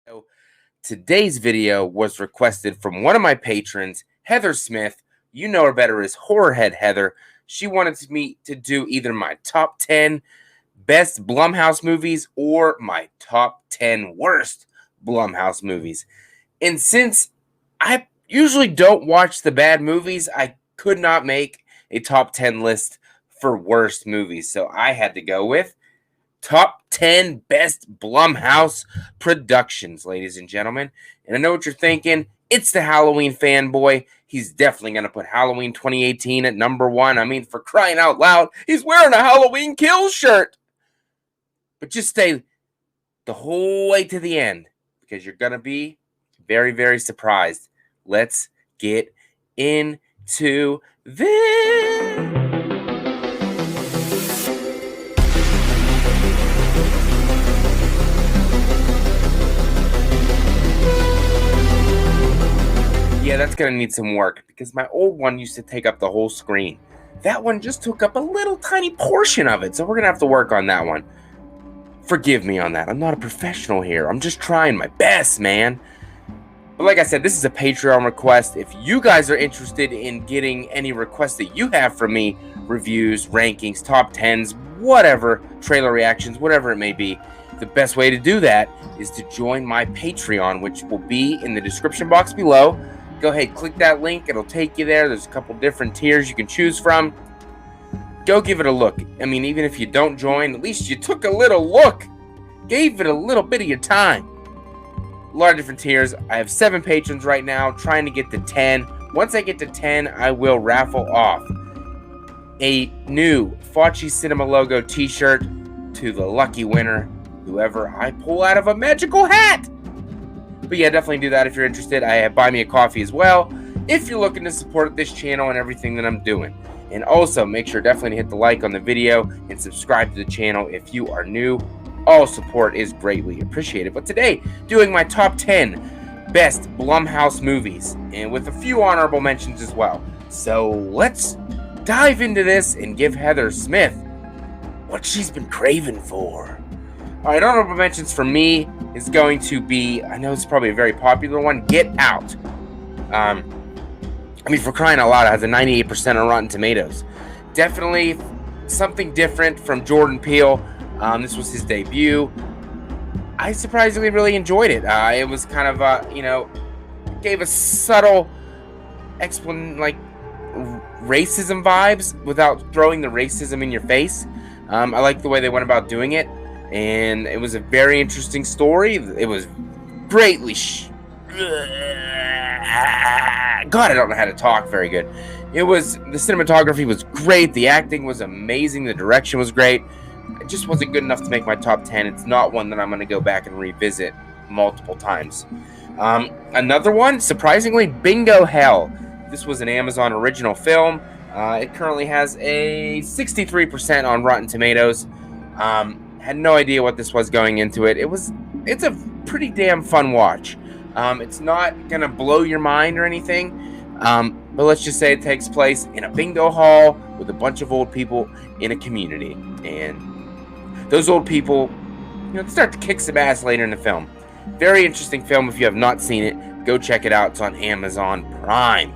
So today's video was requested from one of my patrons, Heather Smith. You know her better as Horrorhead Heather. She wanted me to do either my top 10 best BlumHouse movies or my top 10 worst BlumHouse movies. And since I usually don't watch the bad movies, I could not make a top 10 list for worst movies. So I had to go with top 10 best BlumHouse productions, ladies and gentlemen. And I know what you're thinking. It's the Halloween fanboy. He's definitely going to put Halloween 2018 at number 1. I mean, for crying out loud, he's wearing a Halloween Kills shirt. But just stay the whole way to the end because you're going to be very, very surprised. Let's get into this. Yeah, that's going to need some work because my old one used to take up the whole screen. That one just took up a little tiny portion of it, so we're going to have to work on that one. Forgive me on that. I'm not a professional here. I'm just trying my best, man. But like I said, this is a Patreon request. If you guys are interested in getting any requests that you have from me, reviews, rankings, top 10s, whatever, trailer reactions, whatever it may be, the best way to do that is to join my Patreon, which will be in the description box below. Go ahead, click that link. It'll take you there. There's a couple different tiers you can choose from. Go give it a look. I mean, even if you don't join, at least you took a little look. Gave it a little bit of your time. A lot of different tiers. I have 7 patrons right now, trying to get to 10. Once I get to 10, I will raffle off a new Faccis Cinema logo t-shirt to the lucky winner, whoever I pull out of a magical hat. But yeah, definitely do that if you're interested. I have Buy Me a Coffee as well, if you're looking to support this channel and everything that I'm doing. And also, make sure definitely to hit the like on the video and subscribe to the channel if you are new. All support is greatly appreciated. But today, doing my top 10 best BlumHouse movies, and with a few honorable mentions as well. So let's dive into this and give Heather Smith what she's been craving for. Alright, honorable mentions for me is going to be, I know it's probably a very popular one, Get Out. I mean, for crying out loud, it has a 98% on Rotten Tomatoes. Definitely something different from Jordan Peele. This was his debut. I surprisingly really enjoyed it. It was kind of, gave a subtle racism vibes without throwing the racism in your face. I like the way they went about doing it. And it was a very interesting story. It was greatly God, I don't know how to talk very good. The cinematography was great. The acting was amazing. The direction was great. It just wasn't good enough to make my top 10. It's not one that I'm going to go back and revisit multiple times. Another one, surprisingly, Bingo Hell. This was an Amazon original film. It currently has a 63% on Rotten Tomatoes. Had no idea what this was going into it. It's a pretty damn fun watch. It's not gonna blow your mind or anything, but let's just say it takes place in a bingo hall with a bunch of old people in a community, and those old people, start to kick some ass later in the film. Very interesting film. If you have not seen it, go check it out. It's on Amazon Prime.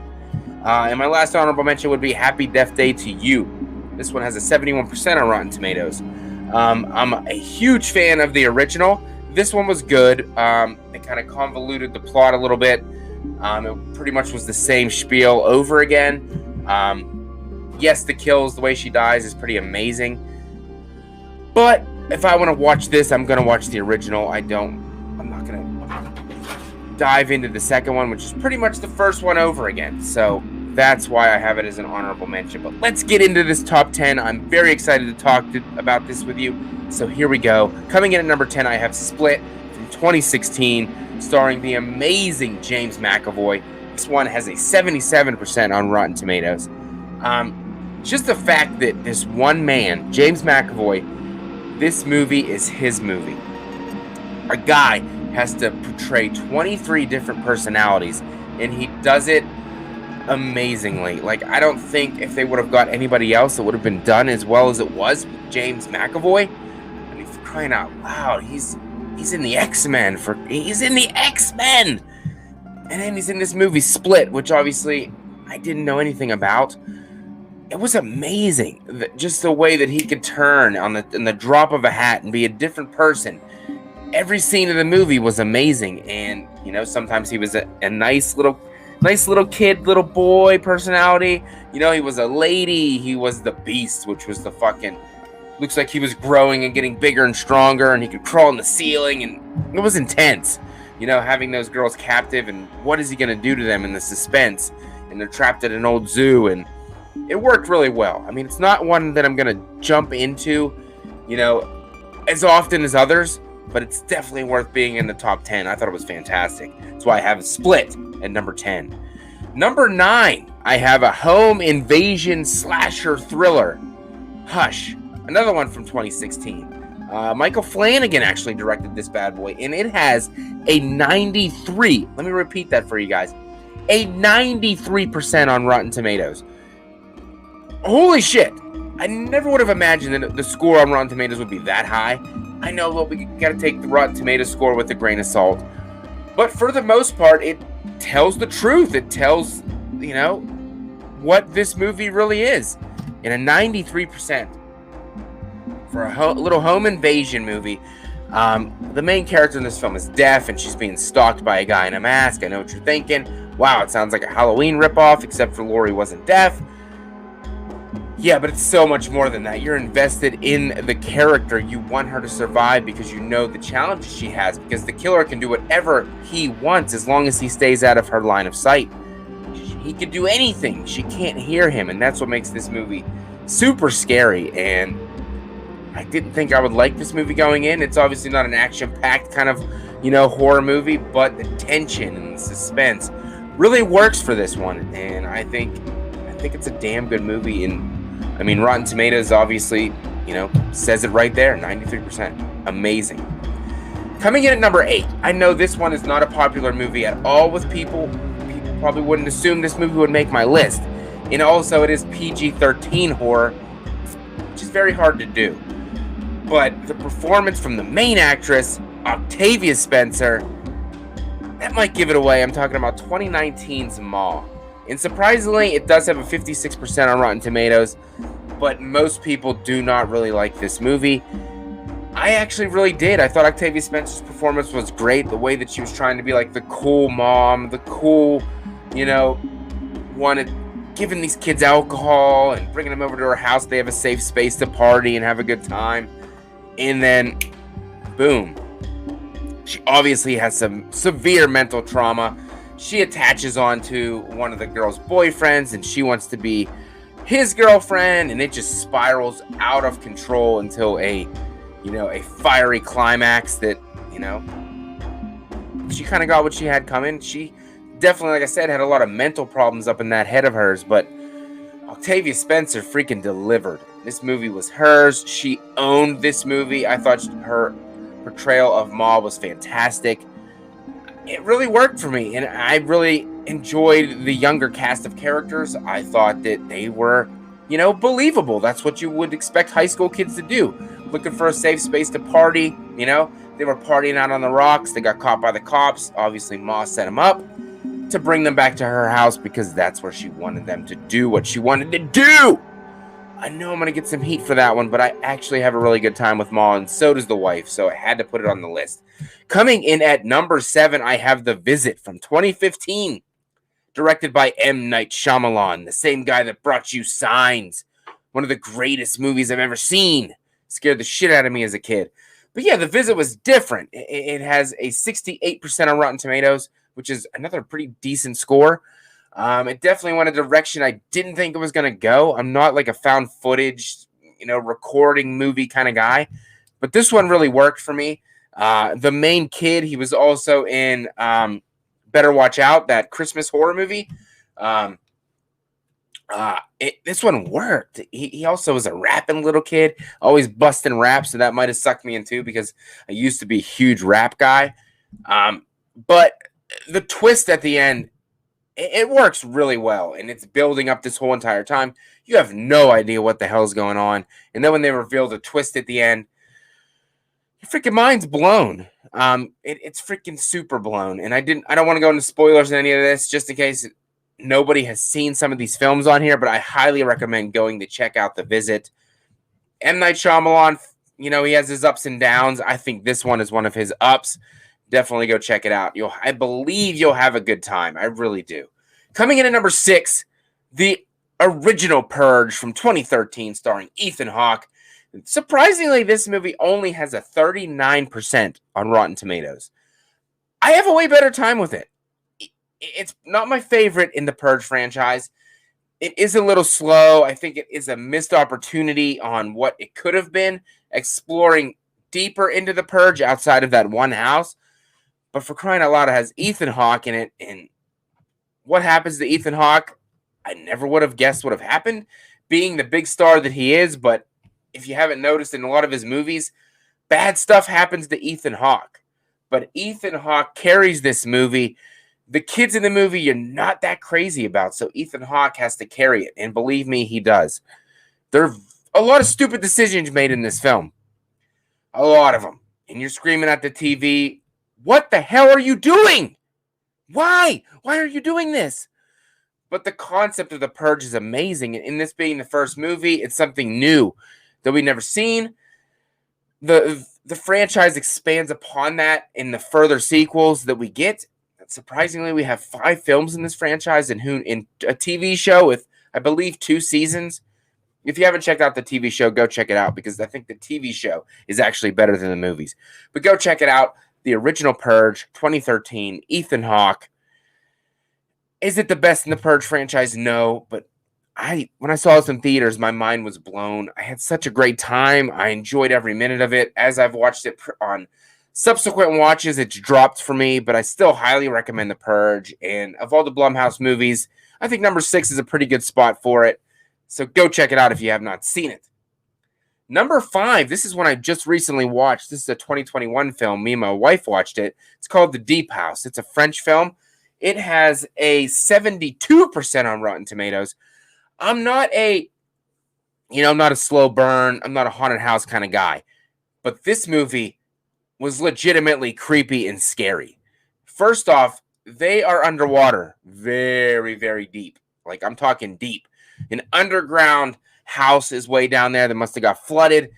And my last honorable mention would be Happy Death Day to You. This one has a 71% on Rotten Tomatoes. I'm a huge fan of the original. This one was good. They kind of convoluted the plot a little bit. It pretty much was the same spiel over again. Yes, the kills, the way she dies is pretty amazing. But if I want to watch this, I'm going to watch the original. I'm not going to dive into the second one, which is pretty much the first one over again. So that's why I have it as an honorable mention. But let's get into this top 10. I'm very excited to talk about this with you. So here we go. Coming in at number 10, I have Split from 2016, starring the amazing James McAvoy. This one has a 77% on Rotten Tomatoes. Just the fact that this one man, James McAvoy, this movie is his movie. A guy has to portray 23 different personalities, and he does it amazingly. Like, I don't think if they would have got anybody else, it would have been done as well as it was with James McAvoy. I mean, for crying out loud, he's He's in the X-Men. He's in the X-Men! And then he's in this movie Split, which obviously I didn't know anything about. It was amazing. Just the way that he could turn in the drop of a hat and be a different person. Every scene of the movie was amazing. And, you know, sometimes he was a nice little kid, little boy personality. You know, he was a lady. He was the Beast, which was the fucking... Looks like he was growing and getting bigger and stronger, and he could crawl on the ceiling, and it was intense. You know, having those girls captive, and what is he going to do to them in the suspense? And they're trapped at an old zoo, and it worked really well. I mean, it's not one that I'm going to jump into, you know, as often as others, but it's definitely worth being in the top 10. I thought it was fantastic. That's why I have it Split at number 10. Number 9, I have a home invasion slasher thriller, Hush. Another one from 2016. Michael Flanagan actually directed this bad boy, and it has a 93. Let me repeat that for you guys. A 93% on Rotten Tomatoes. Holy shit. I never would have imagined that the score on Rotten Tomatoes would be that high. I know that we got to take the Rotten Tomatoes score with a grain of salt. But for the most part, it tells the truth. It tells, you know, what this movie really is. And a 93%. For a little home invasion movie. The main character in this film is deaf, and she's being stalked by a guy in a mask. I know what you're thinking. Wow, it sounds like a Halloween ripoff, except for Laurie wasn't deaf. Yeah, but it's so much more than that. You're invested in the character. You want her to survive because you know the challenges she has, because the killer can do whatever he wants as long as he stays out of her line of sight. He can do anything. She can't hear him, and that's what makes this movie super scary. And I didn't think I would like this movie going in. It's obviously not an action-packed kind of, you know, horror movie, but the tension and the suspense really works for this one. And I think it's a damn good movie. And I mean, Rotten Tomatoes obviously, you know, says it right there, 93%. Amazing. Coming in at number 8, I know this one is not a popular movie at all with people. People probably wouldn't assume this movie would make my list. And also, it is PG-13 horror, which is very hard to do. But the performance from the main actress, Octavia Spencer, that might give it away. I'm talking about 2019's Ma. And surprisingly, it does have a 56% on Rotten Tomatoes, but most people do not really like this movie. I actually really did. I thought Octavia Spencer's performance was great. The way that she was trying to be like the cool mom, the cool, you know, giving these kids alcohol and bringing them over to her house. They have a safe space to party and have a good time. And then, boom, she obviously has some severe mental trauma. She attaches onto one of the girl's boyfriends, and she wants to be his girlfriend, and it just spirals out of control until a fiery climax that, you know, she kind of got what she had coming. She definitely, like I said, had a lot of mental problems up in that head of hers, but Octavia Spencer freaking delivered. This movie was hers. She owned this movie. I thought her portrayal of Ma was fantastic. It really worked for me, and I really enjoyed the younger cast of characters. I thought that they were, you know, believable. That's what you would expect high school kids to do. Looking for a safe space to party, you know. They were partying out on the rocks. They got caught by the cops. Obviously, Ma set them up to bring them back to her house because that's where she wanted them to do what she wanted to do. I know I'm going to get some heat for that one, but I actually have a really good time with Ma, and so does the wife, so I had to put it on the list. Coming in at number 7, I have The Visit from 2015, directed by M. Night Shyamalan, the same guy that brought you Signs, one of the greatest movies I've ever seen. Scared the shit out of me as a kid. But yeah, The Visit was different. It has a 68% on Rotten Tomatoes, which is another pretty decent score. It definitely went a direction I didn't think it was going to go. I'm not like a found footage, you know, recording movie kind of guy, but this one really worked for me. The main kid, he was also in Better Watch Out, that Christmas horror movie. This one worked. He also was a rapping little kid, always busting raps, so that might have sucked me in too because I used to be a huge rap guy. But the twist at the end, it works really well, and it's building up this whole entire time. You have no idea what the hell's going on, and then when they reveal the twist at the end, your freaking mind's blown. It's freaking super blown. And I don't want to go into spoilers in any of this, just in case nobody has seen some of these films on here, but I highly recommend going to check out The Visit. M. Night Shyamalan, he has his ups and downs. I think this one is one of his ups. Definitely go check it out. I believe you'll have a good time. I really do. Coming in at number 6, the original Purge from 2013, starring Ethan Hawke. Surprisingly, this movie only has a 39% on Rotten Tomatoes. I have a way better time with it. It's not my favorite in the Purge franchise. It is a little slow. I think it is a missed opportunity on what it could have been, exploring deeper into the Purge outside of that one house. But for crying out loud, it has Ethan Hawke in it. And what happens to Ethan Hawke, I never would have guessed would have happened, being the big star that he is. But if you haven't noticed in a lot of his movies, bad stuff happens to Ethan Hawke. But Ethan Hawke carries this movie. The kids in the movie you're not that crazy about, so Ethan Hawke has to carry it. And believe me, he does. There are a lot of stupid decisions made in this film. A lot of them. And you're screaming at the TV, what the hell are you doing? Why? Why are you doing this? But the concept of the Purge is amazing. And in this being the first movie, it's something new that we've never seen. The franchise expands upon that in the further sequels that we get. Surprisingly, we have 5 films in this franchise and in a TV show with, I believe, 2 seasons. If you haven't checked out the TV show, go check it out, because I think the TV show is actually better than the movies. But go check it out. The original Purge, 2013, Ethan Hawke. Is it the best in the Purge franchise? No, but when I saw this in theaters, my mind was blown. I had such a great time. I enjoyed every minute of it. As I've watched it on subsequent watches, it's dropped for me, but I still highly recommend The Purge. And of all the BlumHouse movies, I think number 6 is a pretty good spot for it. So go check it out if you have not seen it. Number 5, this is one I just recently watched. This is a 2021 film. Me and my wife watched it. It's called The Deep House. It's a French film. It has a 72% on Rotten Tomatoes. I'm not a slow burn. I'm not a haunted house kind of guy. But this movie was legitimately creepy and scary. First off, they are underwater very, very deep. Like, I'm talking deep. An underground house is way down there that must have got flooded,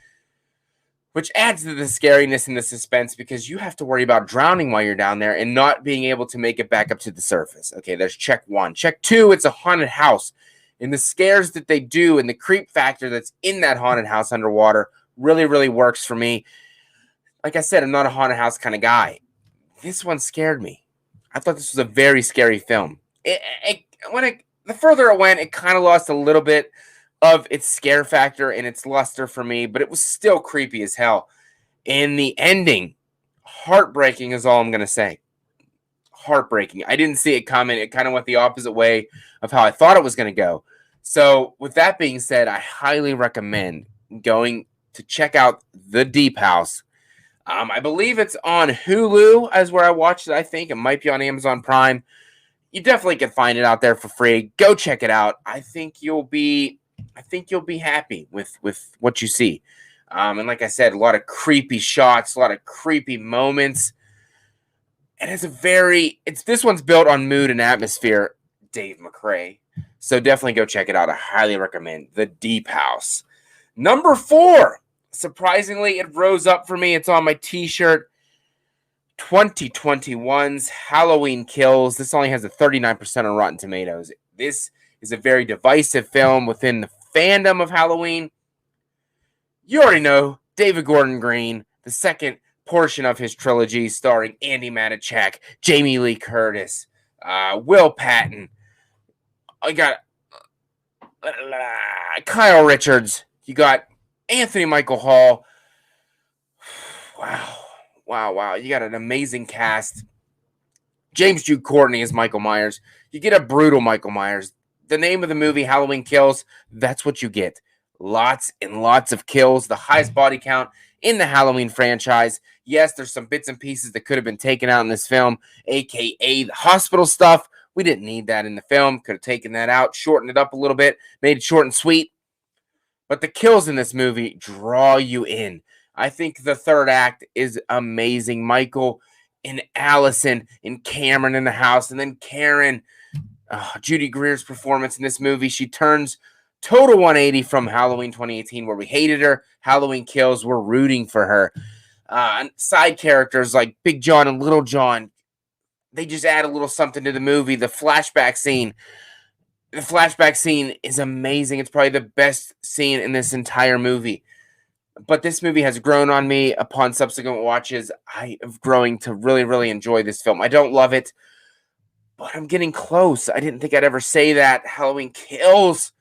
which adds to the scariness and the suspense, because you have to worry about drowning while you're down there and not being able to make it back up to the surface. Okay, there's check 1. Check 2, it's a haunted house. And the scares that they do and the creep factor that's in that haunted house underwater really, really works for me. Like I said, I'm not a haunted house kind of guy. This one scared me. I thought this was a very scary film. The further it went, it kind of lost a little bit of its scare factor and its luster for me, but it was still creepy as hell. And the ending, heartbreaking is all I'm going to say. Heartbreaking. I didn't see it coming. It kind of went the opposite way of how I thought it was going to go. So with that being said, I highly recommend going to check out The Deep House. I believe it's on Hulu as where I watched it. I think it might be on Amazon Prime. You definitely can find it out there for free. Go check it out. I think you'll be happy with what you see. And like I said, a lot of creepy shots, a lot of creepy moments. And this one's built on mood and atmosphere, Dave McRae. So definitely go check it out. I highly recommend The Deep House. Number 4. Surprisingly, it rose up for me. It's on my t-shirt. 2021's Halloween Kills. This only has a 39% on Rotten Tomatoes. This is a very divisive film within the fandom of Halloween. You already know David Gordon Green, the second portion of his trilogy, starring Andy Matichak, Jamie Lee Curtis, Will Patton. I got Kyle Richards. You got Anthony Michael Hall. Wow. You got an amazing cast. James Jude Courtney is Michael Myers. You get a brutal Michael Myers. The name of the movie, Halloween Kills, that's what you get. Lots and lots of kills. The highest body count in the Halloween franchise. Yes, there's some bits and pieces that could have been taken out in this film, a.k.a. the hospital stuff. We didn't need that in the film. Could have taken that out, shortened it up a little bit, made it short and sweet. But the kills in this movie draw you in. I think the third act is amazing. Michael and Allison and Cameron in the house, and then Karen, Judy Greer's performance in this movie. She turns total 180 from Halloween 2018, where we hated her. Halloween Kills, we're rooting for her. And side characters like Big John and Little John, they just add a little something to the movie. The flashback scene is amazing. It's probably the best scene in this entire movie. But this movie has grown on me upon subsequent watches. I am growing to really, really enjoy this film. I don't love it, but I'm getting close. I didn't think I'd ever say that. Halloween Kills.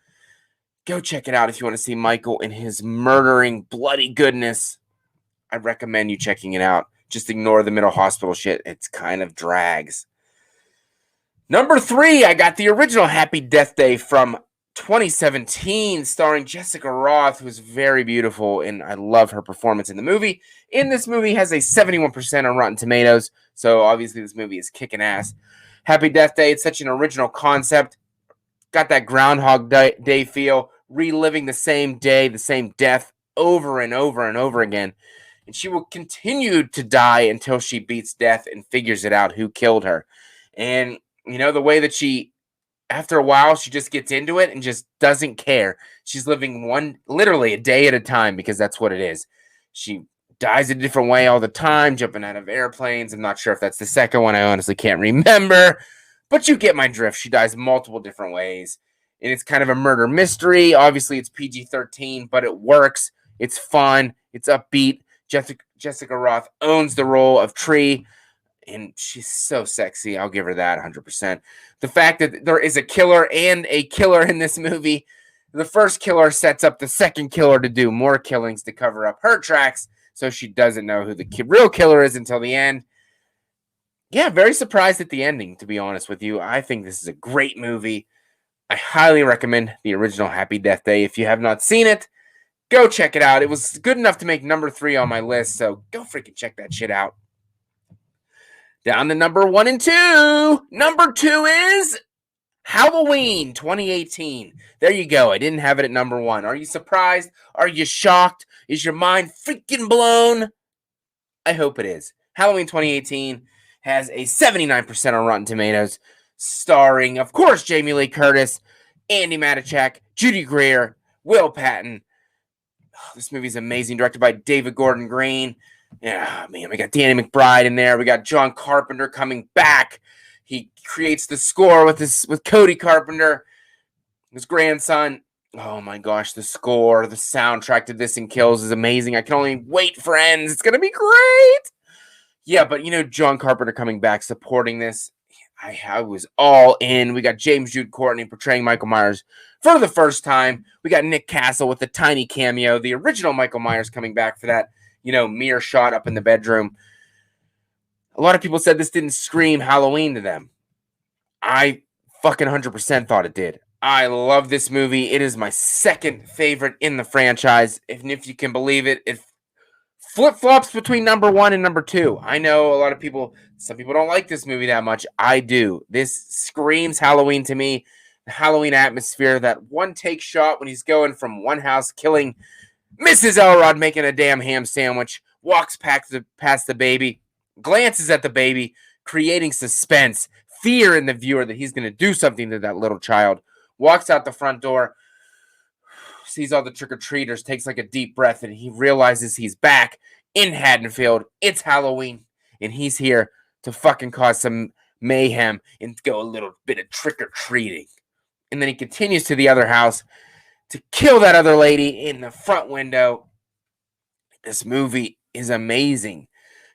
Go check it out if you want to see Michael in his murdering, bloody goodness. I recommend you checking it out. Just ignore the middle hospital shit. It's kind of drags. Number 3, I got the original Happy Death Day from 2017, starring Jessica Roth, who's very beautiful, and I love her performance in the movie. In this movie has a 71% on Rotten Tomatoes, so obviously this movie is kicking ass. Happy Death Day, it's such an original concept. Got that Groundhog Day feel, reliving the same day, the same death over and over and over again. And she will continue to die until she beats death and figures it out who killed her. And, you know, the way that she, after a while, she just gets into it and just doesn't care. She's living literally a day at a time, because that's what it is. She dies a different way all the time, jumping out of airplanes. I'm not sure if that's the second one. I honestly can't remember. But you get my drift. She dies multiple different ways. And it's kind of a murder mystery. Obviously, it's PG-13, but it works. It's fun. It's upbeat. Jessica Roth owns the role of Tree, and she's so sexy. I'll give her that 100%. The fact that there is a killer and a killer in this movie, the first killer sets up the second killer to do more killings to cover up her tracks, so she doesn't know who the real killer is until the end. Yeah, very surprised at the ending, to be honest with you. I think this is a great movie. I highly recommend the original Happy Death Day. If you have not seen it, go check it out. It was good enough to make number 3 on my list, so go freaking check that shit out. Down to number 1 and 2. Number 2 is Halloween 2018. There you go. I didn't have it at number 1. Are you surprised? Are you shocked? Is your mind freaking blown? I hope it is. Halloween 2018 has a 79% on Rotten Tomatoes, starring, of course, Jamie Lee Curtis, Andy Matichak, Judy Greer, Will Patton. Oh, this movie is amazing, directed by David Gordon Green. Yeah, man, we got Danny McBride in there. We got John Carpenter coming back. He creates the score with Cody Carpenter, his grandson. Oh my gosh, the score, the soundtrack to this and Kills is amazing. I can only wait, friends. It's gonna be great. Yeah, but you know, John Carpenter coming back, supporting this. I was all in. We got James Jude Courtney portraying Michael Myers for the first time. We got Nick Castle with a tiny cameo. The original Michael Myers coming back for that, you know, mirror shot up in the bedroom. A lot of people said this didn't scream Halloween to them. I fucking 100% thought it did. I love this movie. It is my second favorite in the franchise. If you can believe it, it flip-flops between number 1 and number 2. I know a lot of people, some people don't like this movie that much. I do. This screams Halloween to me. The Halloween atmosphere, that one-take shot when he's going from one house, killing Mrs. Elrod, making a damn ham sandwich, walks past the baby, glances at the baby, creating suspense, fear in the viewer that he's going to do something to that little child, walks out the front door, sees all the trick-or-treaters, takes like a deep breath, and he realizes he's back in Haddonfield. It's Halloween, and he's here to fucking cause some mayhem and go a little bit of trick-or-treating. And then he continues to the other house to kill that other lady in the front window. This movie is amazing.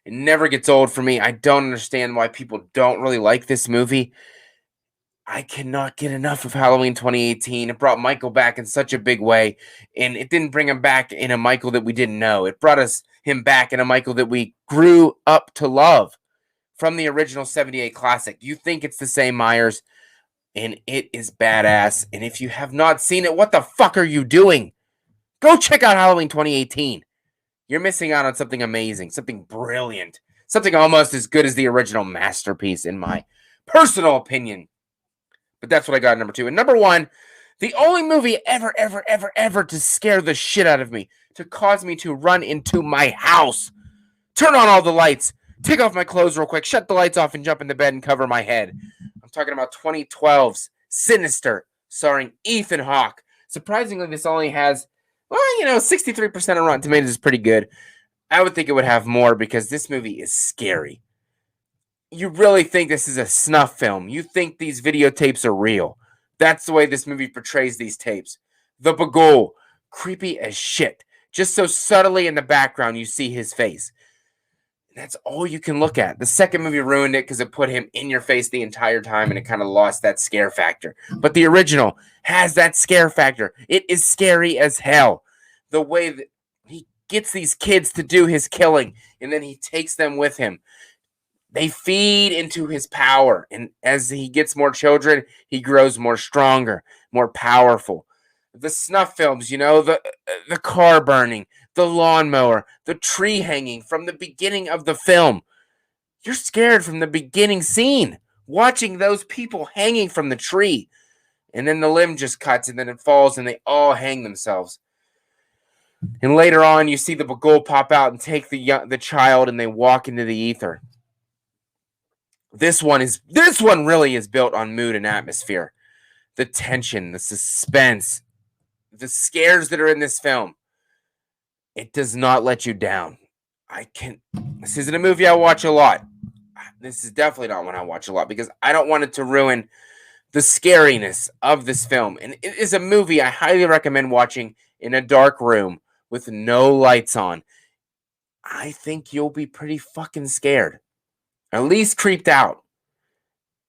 It never gets old for me. I don't understand why people don't really like this movie. I cannot get enough of Halloween 2018. It brought Michael back in such a big way, and it didn't bring him back in a Michael that we didn't know. It brought him back in a Michael that we grew up to love from the original 78 classic. You think it's the same Myers, and it is badass. And if you have not seen it, what the fuck are you doing? Go check out Halloween 2018. You're missing out on something amazing, something brilliant, something almost as good as the original masterpiece, in my personal opinion. But that's what I got at number 2. And number 1, the only movie ever to scare the shit out of me, to cause me to run into my house, turn on all the lights, take off my clothes real quick, shut the lights off, and jump in the bed and cover my head. I'm talking about 2012's Sinister, starring Ethan Hawke. Surprisingly, this only has, 63% on Rotten Tomatoes is pretty good. I would think it would have more because this movie is scary. You really think this is a snuff film. You think these videotapes are real. That's the way this movie portrays these tapes. The Bagul, creepy as shit. Just so subtly in the background, you see his face. That's all you can look at. The second movie ruined it because it put him in your face the entire time and it kind of lost that scare factor. But the original has that scare factor. It is scary as hell. The way that he gets these kids to do his killing and then he takes them with him. They feed into his power. And as he gets more children, he grows more stronger, more powerful. The snuff films, the car burning, the lawnmower, the tree hanging from the beginning of the film. You're scared from the beginning scene, watching those people hanging from the tree. And then the limb just cuts and then it falls and they all hang themselves. And later on, you see the Bagul pop out and take the child and they walk into the ether. This one really is built on mood and atmosphere. The tension, the suspense, the scares that are in this film. It does not let you down. This isn't a movie I watch a lot. This is definitely not one I watch a lot because I don't want it to ruin the scariness of this film. And it is a movie I highly recommend watching in a dark room with no lights on. I think you'll be pretty fucking scared. At least creeped out.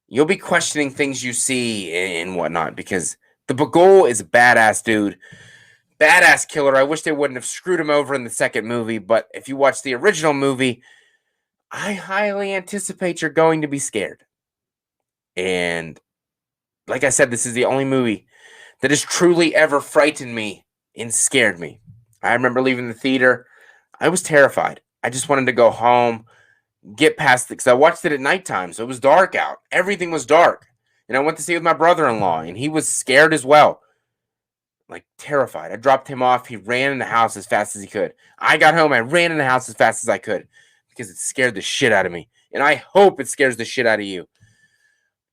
You'll be questioning things you see and whatnot because the Bagul is a badass dude. Badass killer. I wish they wouldn't have screwed him over in the second movie, but if you watch the original movie, I highly anticipate you're going to be scared. And like I said, this is the only movie that has truly ever frightened me and scared me. I remember leaving the theater. I was terrified. I just wanted to go home, get past it, because I watched it at nighttime, so it was dark out. Everything was dark. And I went to see it with my brother-in-law, and he was scared as well. Like, terrified. I dropped him off. He ran in the house as fast as he could. I got home. I ran in the house as fast as I could because it scared the shit out of me. And I hope it scares the shit out of you.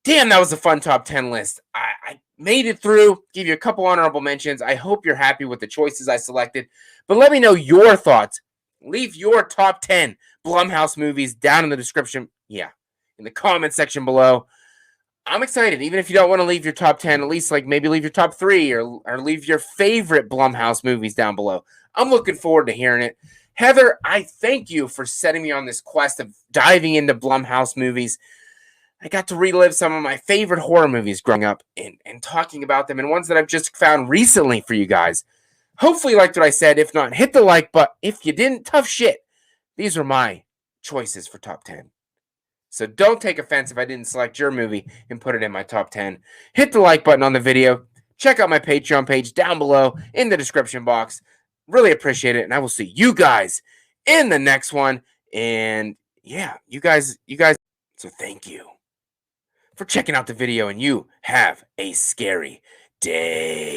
Damn, that was a fun top 10 list. I made it through. Give you a couple honorable mentions. I hope you're happy with the choices I selected. But let me know your thoughts. Leave your top 10 BlumHouse movies down in the description. Yeah, in the comment section below. I'm excited. Even if you don't want to leave your top 10, at least maybe leave your top 3 or leave your favorite BlumHouse movies down below. I'm looking forward to hearing it. Heather, I thank you for setting me on this quest of diving into BlumHouse movies. I got to relive some of my favorite horror movies growing up and talking about them and ones that I've just found recently for you guys. Hopefully you liked what I said. If not, hit the like button. If you didn't, tough shit. These are my choices for top 10. So don't take offense if I didn't select your movie and put it in my top 10. Hit the like button on the video. Check out my Patreon page down below in the description box. Really appreciate it. And I will see you guys in the next one. And yeah, you guys, so thank you for checking out the video and you have a scary day.